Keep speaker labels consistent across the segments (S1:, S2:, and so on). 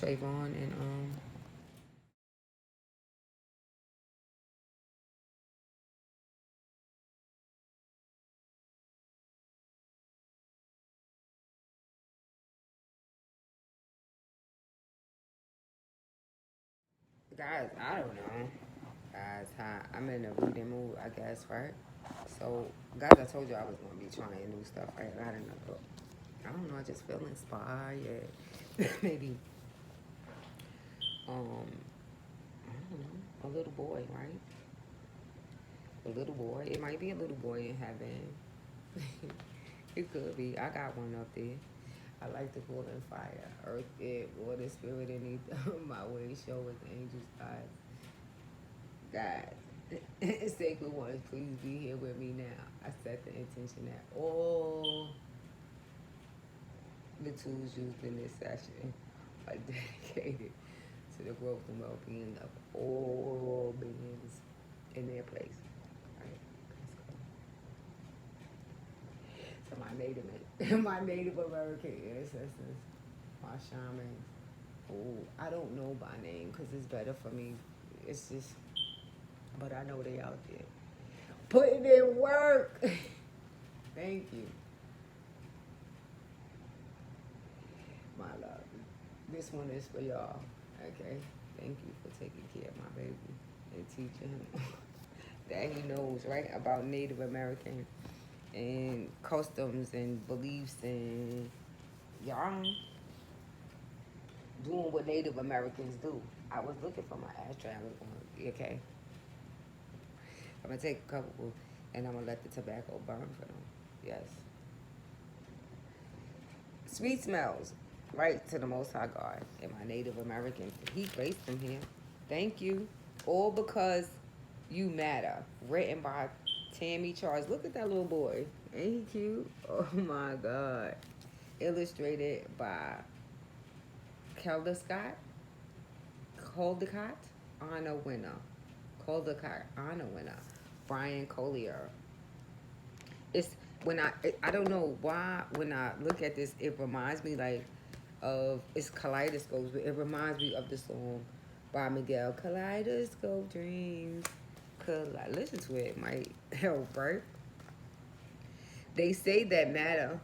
S1: Trayvon and guys, I don't know. Guys, hi. I'm in a reading mood, I guess, right? So, guys, I told you I was gonna be trying new stuff, right? I don't know. I don't know. I just feel inspired. Maybe, I don't know. A little boy, right? A little boy. It might be a little boy in heaven. It could be. I got one up there. I like to call in fire, earth, air, water, spirit, and my way. Show with angels, God. Sacred ones, please be here with me now. I set the intention that all the tools used in this session are dedicated to the growth and well-being of all beings in their place. Right? So my native, my Native American ancestors, my shamans. Oh, I don't know by name because it's better for me. It's just, but I know they out there putting in work. Thank you, my love. This one is for y'all. Okay. Thank you for taking care of my baby and teaching him that he knows right about Native American and customs and beliefs and y'all doing what Native Americans do. I was looking for my ashtray. I was going, okay. I'm gonna take a couple and I'm gonna let the tobacco burn for them. Yes. Sweet smells, right to the Most High God and my Native Americans. He placed them here. Thank you. All because you matter. Written by Tammy Charles. Look at that little boy. Ain't he cute? Oh my God. Illustrated by Kelda Scott. Caldecott. Honor winner. Caldecott honor winner. Brian Collier. It's when I don't know why when I look at this it reminds me like of it's kaleidoscopes, but it reminds me of the song by Miguel, Kaleidoscope Dreams. Listen to it, might help, right? They say that matter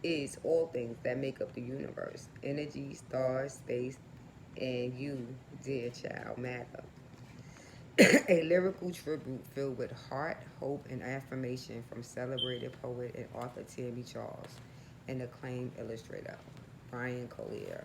S1: is all things that make up the universe. Energy, stars, space, and you, dear child, matter. A lyrical tribute filled with heart, hope, and affirmation from celebrated poet and author Tammy Charles and acclaimed illustrator Brian Collier.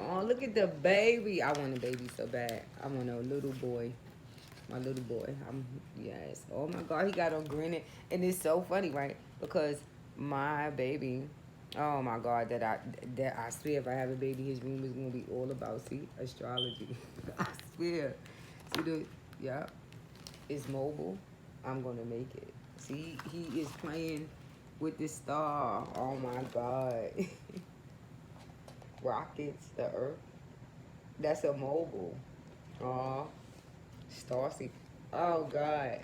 S1: Oh, look at the baby. I want a baby so bad. I want a little boy. My little boy. Yes. Oh my God, he got on grinning. And it's so funny, right? Because my baby, oh my God, that I swear if I have a baby, his room is gonna be all about astrology. I swear. See the yeah, it's mobile. I'm gonna make it. See, he is playing with the star. Oh my God. Rockets, the earth. That's a mobile. Aw, Starsy. Oh God.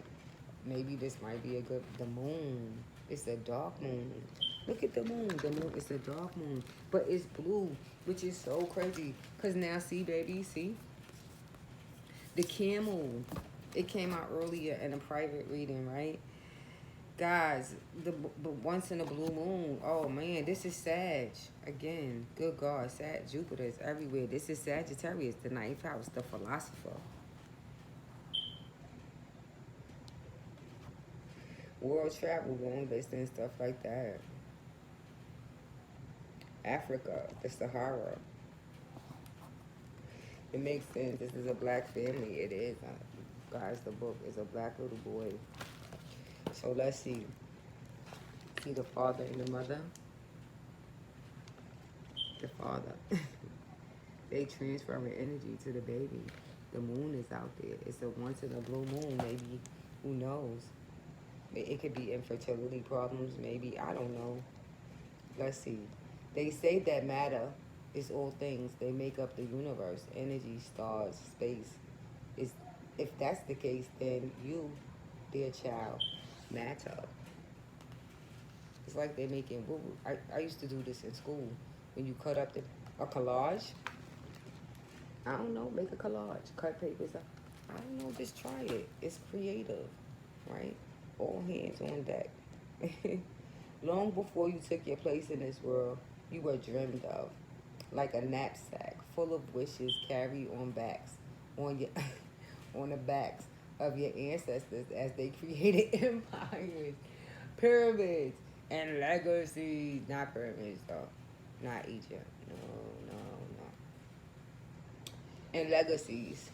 S1: Maybe this might be a good. The moon. It's a dark moon. Look at the moon. The moon. It's a dark moon, but it's blue, which is so crazy. Cause now, see, baby, see the camel. It came out earlier in a private reading, right? Guys, the once in a blue moon. Oh man, this is Sag again. Good God, Jupiter is everywhere. This is Sagittarius, the ninth house, the philosopher. World travel, long distance, stuff like that. Africa, the Sahara. It makes sense. This is a black family. It is. Guys, the book is a black little boy. So let's see. See the father and the mother. The father. They transferring energy to the baby. The moon is out there. It's a once in a blue moon. Maybe, who knows? It could be infertility problems. Maybe, I don't know. Let's see. They say that matter is all things. They make up the universe, energy, stars, space. Is if that's the case, then you, dear child, matter. It's like they're making. I used to do this in school. when you cut up a collage. I don't know, make a collage, cut papers up. I don't know, just try it. It's creative, right? All hands on deck. Long before you took your place in this world, you were dreamed of, like a knapsack full of wishes carried on backs, on your, on the backs of your ancestors as they created empires, pyramids, and legacies. Not pyramids though, not Egypt. No, no, no. And legacies.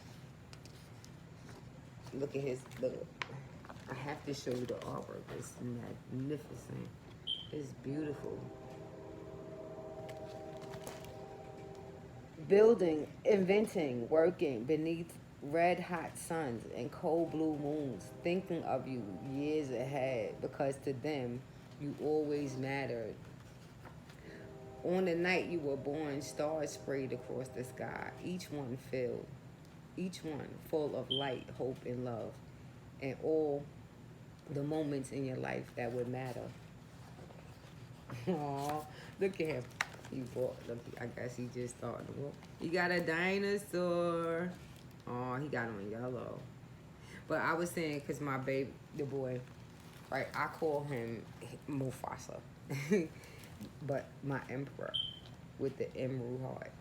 S1: Look at his look. I have to show you the artwork. It's magnificent. It's beautiful. Building, inventing, working beneath red hot suns and cold blue moons, thinking of you years ahead because to them you always mattered. On the night you were born, stars sprayed across the sky, each one full of light, hope, and love, and all the moments in your life that would matter. Aw, look at him. He bought, look, I guess he just started to walk. He got a dinosaur. Oh, he got on yellow. But I was saying, because my baby, the boy, right, I call him Mufasa. But my emperor with the emerald heart,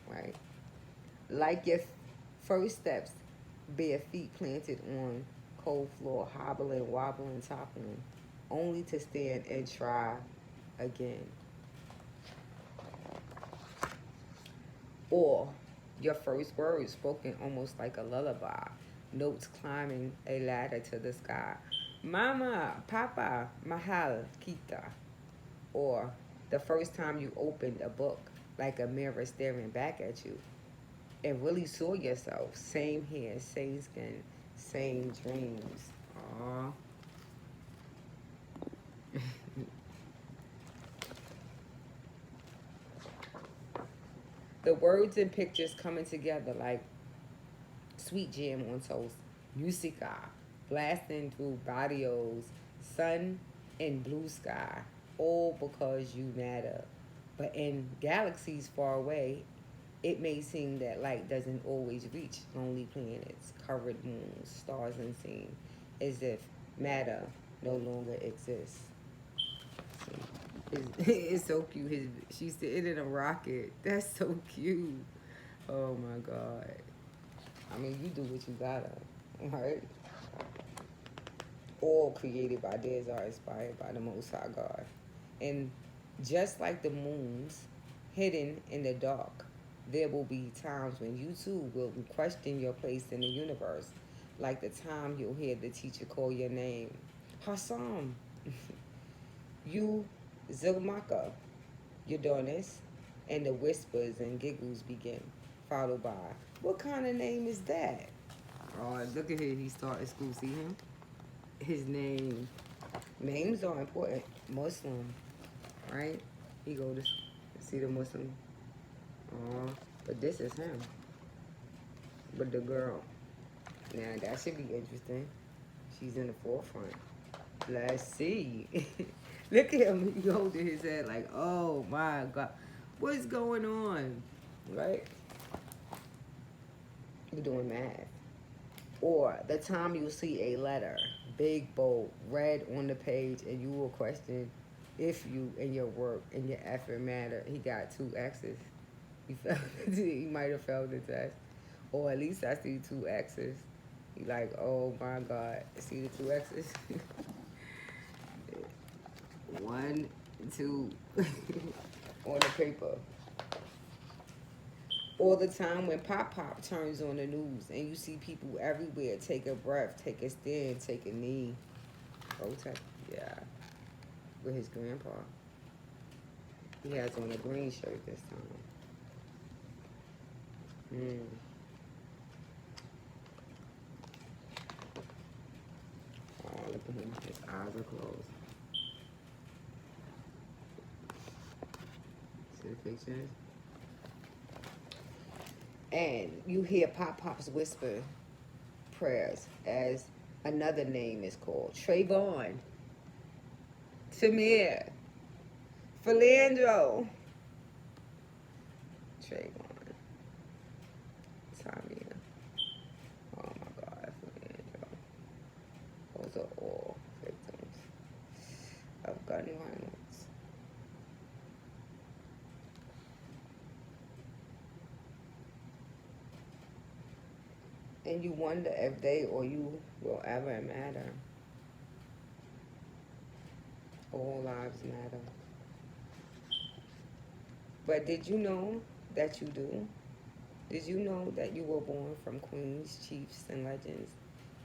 S1: right? Like your first steps, bare feet planted on cold floor, hobbling, wobbling, toppling, only to stand and try again. Or your first words spoken almost like a lullaby, notes climbing a ladder to the sky. Mama, Papa, Mahal, Kita. Or the first time you opened a book, like a mirror staring back at you, and really saw yourself. Same hair, same skin, same dreams. Aww. The words and pictures coming together like sweet jam on toast. Musica, blasting through barrios, sun and blue sky, all because you matter. But in galaxies far away, it may seem that light doesn't always reach lonely planets, covered moons, stars unseen, as if matter no longer exists. It's so cute. She's sitting in a rocket. That's so cute. Oh my God. I mean, you do what you gotta, right? All created by theirs are inspired by the Most High God. And just like the moons hidden in the dark, there will be times when you too will question your place in the universe. Like the time you'll hear the teacher call your name. Hassam. You Zilmaka. You're doing this. And the whispers and giggles begin, followed by, what kind of name is that? Oh, look at him. He started school. See him? His name. Names are important. Muslim, right? He go to see the Muslim. Oh, but this is him. But the girl. Now, that should be interesting. She's in the forefront. Let's see. Look at him. He holding his head like, oh my God. What's going on? Right? You're doing math. Or the time you see a letter, big, bold, red on the page, and you will question if you and your work and your effort matter. He got 2 X's. He might have failed the test. Or at least I see 2 X's. He like, oh my God. See the 2 X's? 1, 2 on the paper. All the time when Pop Pop turns on the news and you see people everywhere take a breath, take a stand, take a knee. Protect, yeah. With his grandpa. He has on a green shirt this time. Oh, look at him. His eyes are closed. See the pictures? And you hear Pop Pop's whisper prayers as another name is called. Trayvon, Tamir, Philandro, Trayvon, Tamia. Oh my God, Fernando. Those are all victims of gun violence. And you wonder if they or you will ever matter. All lives matter. But did you know that you do? Did you know that you were born from queens, chiefs, and legends?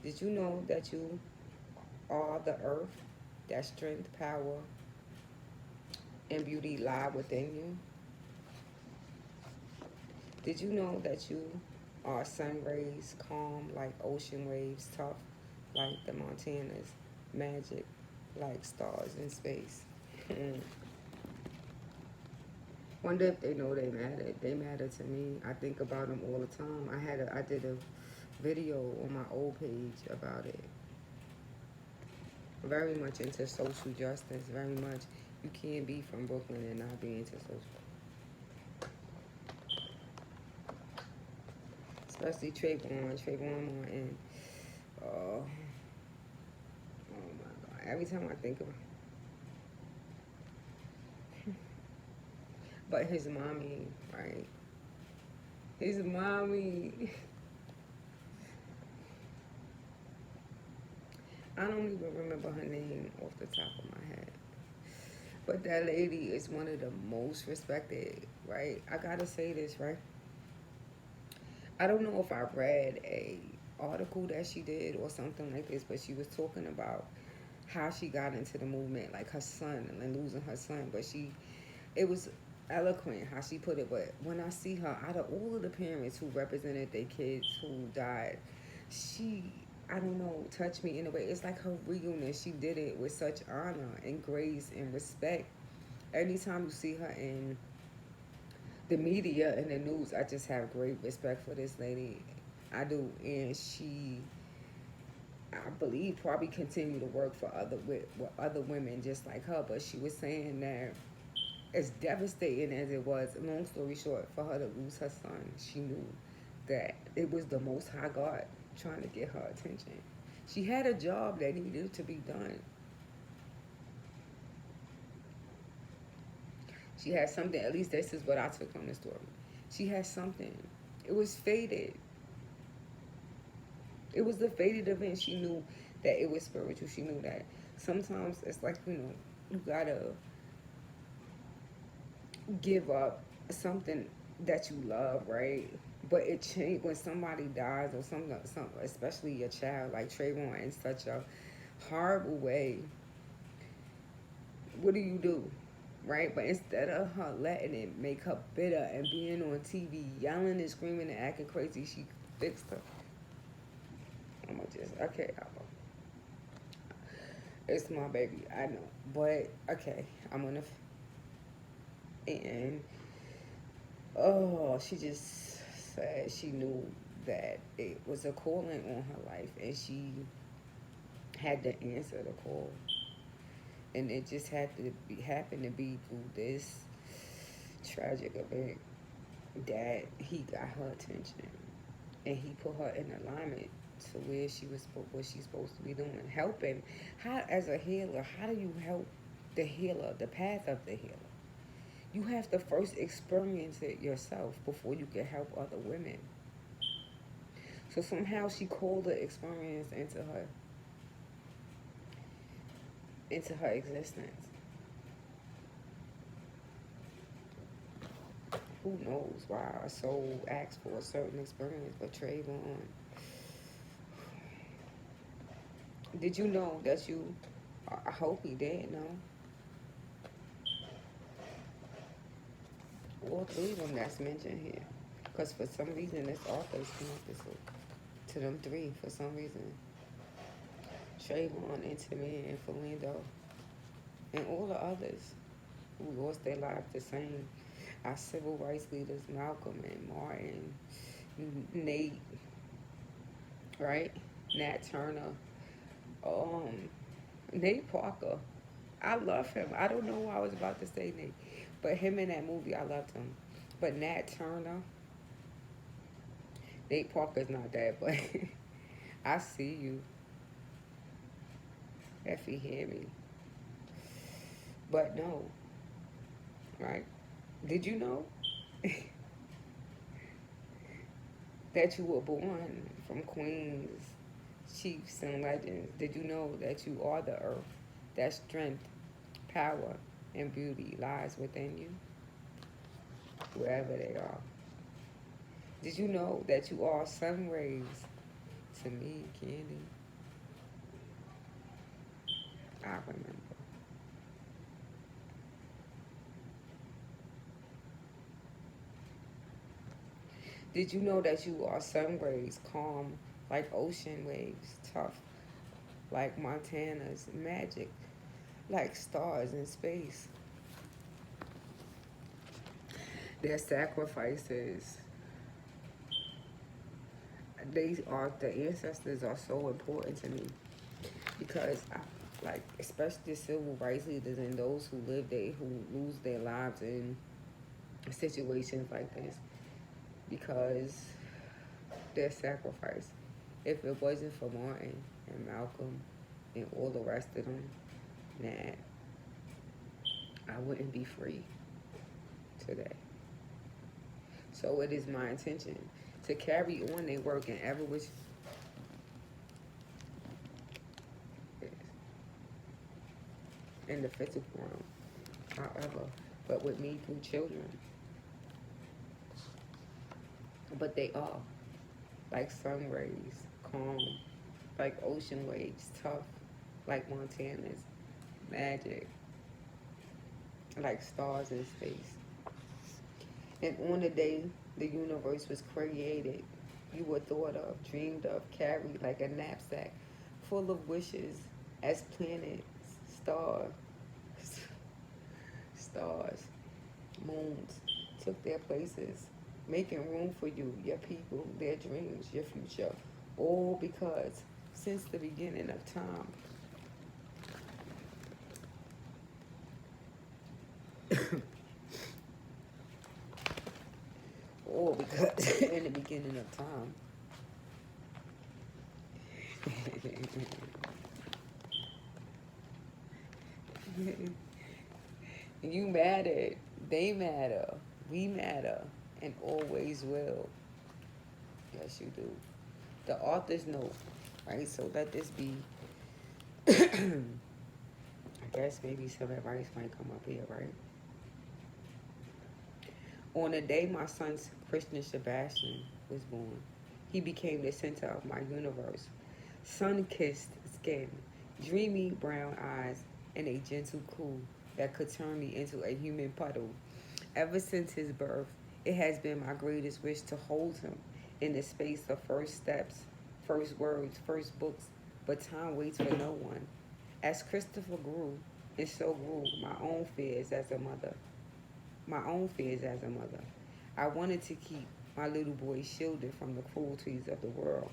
S1: Did you know that you are the earth, that strength, power, and beauty lie within you? Did you know that you are sun rays, calm like ocean waves, tough like the Montanas, magic like stars in space? Wonder if they know they matter. They matter to me. I think about them all the time. I did a video on my old page about it. Very much into social justice. Very much. You can't be from Brooklyn and not be into social. Especially Trayvon Martin. Oh, oh my God. Every time I think about, but his mommy, right? His mommy. I don't even remember her name off the top of my head. But that lady is one of the most respected, right? I gotta say this, right? I don't know if I read a article that she did or something like this, but she was talking about how she got into the movement, like her son and losing her son. But it was eloquent how she put it. But when I see her, out of all of the parents who represented their kids who died, she, I don't know, touched me in a way. It's like her realness. She did it with such honor and grace and respect. Anytime you see her in the media and the news, I just have great respect for this lady. I do, and she, I believe, probably continue to work for with other women just like her. But she was saying that as devastating as it was, long story short, for her to lose her son, she knew that it was the Most High God trying to get her attention. She had a job that needed to be done. She had something, at least this is what I took from the story. She had something. It was fated. It was the fated event. She knew that it was spiritual. She knew that sometimes it's like, you gotta give up something that you love, right? But it changed when somebody dies or something, especially your child, like Trayvon, in such a horrible way. What do? Right? But instead of her letting it make her bitter and being on TV yelling and screaming and acting crazy, she fixed her. I'm gonna just, okay, it's my baby, I know. But, okay, I'm gonna, and, oh, she just said she knew that it was a calling on her life and she had to answer the call. And it just had to happen to be through this tragic event that he got her attention and he put her in alignment to where what she's supposed to be doing, helping. How, as a healer, how do you help the healer, the path of the healer? You have to first experience it yourself before you can help other women. So somehow she called the experience into her existence. Who knows why our soul asks for a certain experience, but Trayvon, did you know that you, I hope he did know, all three of them that's mentioned here. Because for some reason, this author is connected to them three for some reason. Trayvon, Intimate, and Philando, and all the others who lost their lives the same. Our civil rights leaders, Malcolm and Martin, Nate, right? Nat Turner, um, Nate Parker. I love him. I don't know why I was about to say Nate, but him in that movie, I loved him. But Nat Turner, Nate Parker's not that, but I see you if you hear me. But no, right? Did you know that you were born from queens, chiefs, and legends? Did you know that you are the earth? That strength, power, and beauty lies within you, wherever they are. Did you know that you are sun rays to me, Candy? I remember. Did you know that you are sun rays, calm like ocean waves, tough like Montana's, magic like stars in space? Their sacrifices, the ancestors are so important to me because like especially civil rights leaders and those who lose their lives in situations like this because their sacrifice. If it wasn't for Martin and Malcolm and all the rest of them, nah, I wouldn't be free today. So it is my intention to carry on their work in ever which in the physical realm, however, but with me through children. But they are like sun rays, calm, like ocean waves, tough, like Montana's, magic, like stars in space. And on the day the universe was created, you were thought of, dreamed of, carried like a knapsack full of wishes as planets, stars, stars, moons took their places, making room for you, your people, their dreams, your future. All because since the beginning of time, all because in the beginning of time, you mattered, they matter, we matter, and always will. Yes, you do. The author's note, right? So let this be, I guess maybe some advice might come up here, right? On the day my son Christian Sebastian was born, he became the center of my universe. Sun-kissed skin, dreamy brown eyes, and a gentle cool that could turn me into a human puddle. Ever since his birth, it has been my greatest wish to hold him in the space of first steps, first words, first books, but time waits for no one. As Christopher grew, and so grew my own fears as a mother. I wanted to keep my little boy shielded from the cruelties of the world.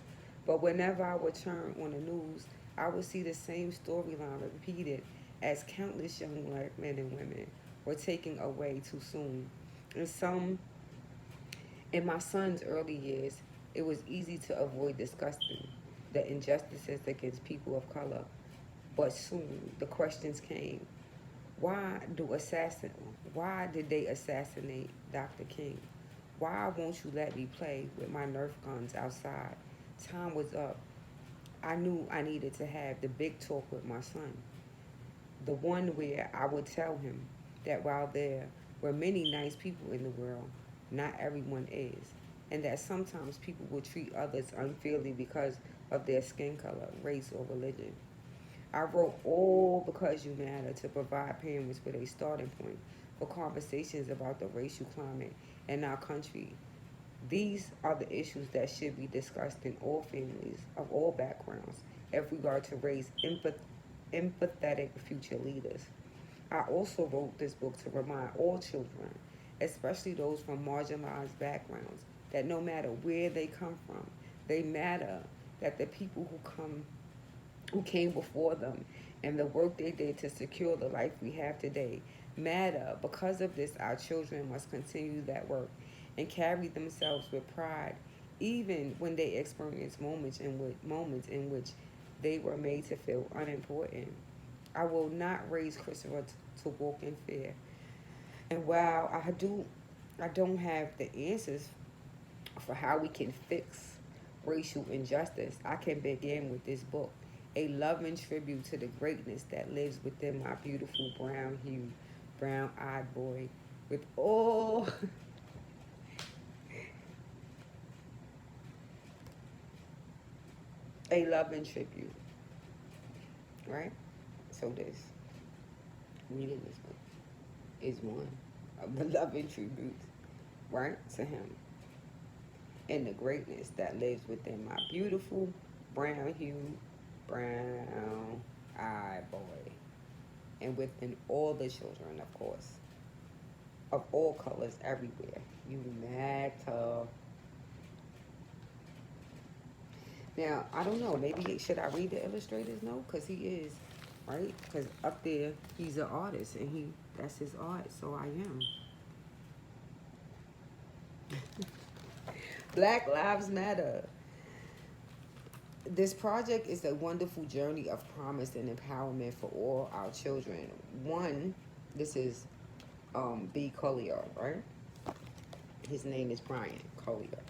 S1: But whenever I would turn on the news, I would see the same storyline repeated as countless young black men and women were taken away too soon. And some, in my son's early years, it was easy to avoid discussing the injustices against people of color. But soon the questions came. Why do assassin? Why did they assassinate Dr. King? Why won't you let me play with my Nerf guns outside? Time was up. I knew I needed to have the big talk with my son. The one where I would tell him that while there were many nice people in the world, not everyone is. And that sometimes people will treat others unfairly because of their skin color, race, or religion. I wrote All Because You Matter to provide parents with a starting point for conversations about the racial climate in our country. These are the issues that should be discussed in all families of all backgrounds if we are to raise empathetic future leaders. I also wrote this book to remind all children, especially those from marginalized backgrounds, that no matter where they come from, they matter, that the people who came before them and the work they did to secure the life we have today matter. Because of this, our children must continue that work and carry themselves with pride, even when they experience moments in which they were made to feel unimportant. I will not raise Christopher to walk in fear. And while I don't have the answers for how we can fix racial injustice, I can begin with this book, a loving tribute to the greatness that lives within my beautiful brown-hued, brown-eyed boy, with all a loving tribute, right? So this reading this book is one of the loving tributes, right, to him and the greatness that lives within my beautiful brown-hued, brown-eyed boy, and within all the children, of course, of all colors everywhere. You matter. Now, I don't know. Maybe should I read the illustrator's note? Because he is, right? Because up there, he's an artist, and that's his art, so I am. Black Lives Matter. This project is a wonderful journey of promise and empowerment for all our children. One, this is B. Collier, right? His name is Brian Collier.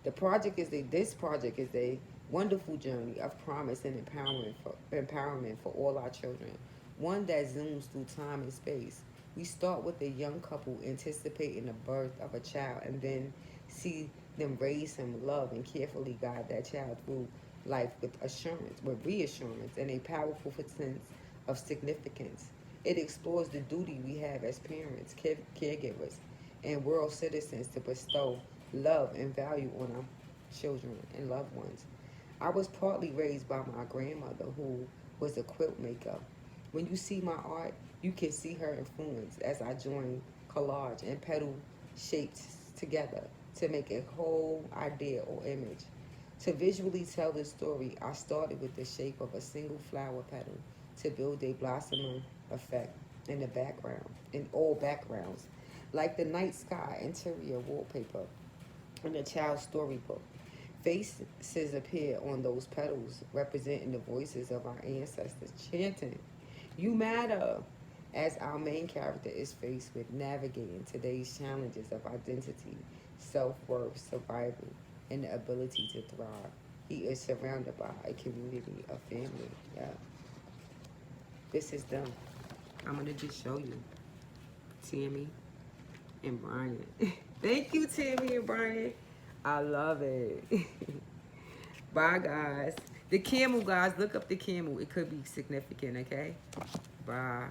S1: This project is a wonderful journey of promise and empowerment for all our children. One that zooms through time and space. We start with a young couple anticipating the birth of a child and then see them raise him, love, and carefully guide that child through life with reassurance, and a powerful sense of significance. It explores the duty we have as parents, caregivers, and world citizens to bestow love and value on our children and loved ones. I was partly raised by my grandmother, who was a quilt maker. When you see my art, you can see her influence as I join collage and petal shapes together to make a whole idea or image. To visually tell the story, I started with the shape of a single flower petal to build a blossoming effect in the background, in all backgrounds, like the night sky interior wallpaper in a child's storybook. Faces appear on those petals, representing the voices of our ancestors, chanting, "You matter," as our main character is faced with navigating today's challenges of identity, self-worth, survival, and the ability to thrive. He is surrounded by a community of family. Yeah, this is them. I'm going to just show you. Tammy and Brian. Thank you, Tammy and Brian. I love it. Bye, guys. The camel, guys. Look up the camel. It could be significant, okay? Bye.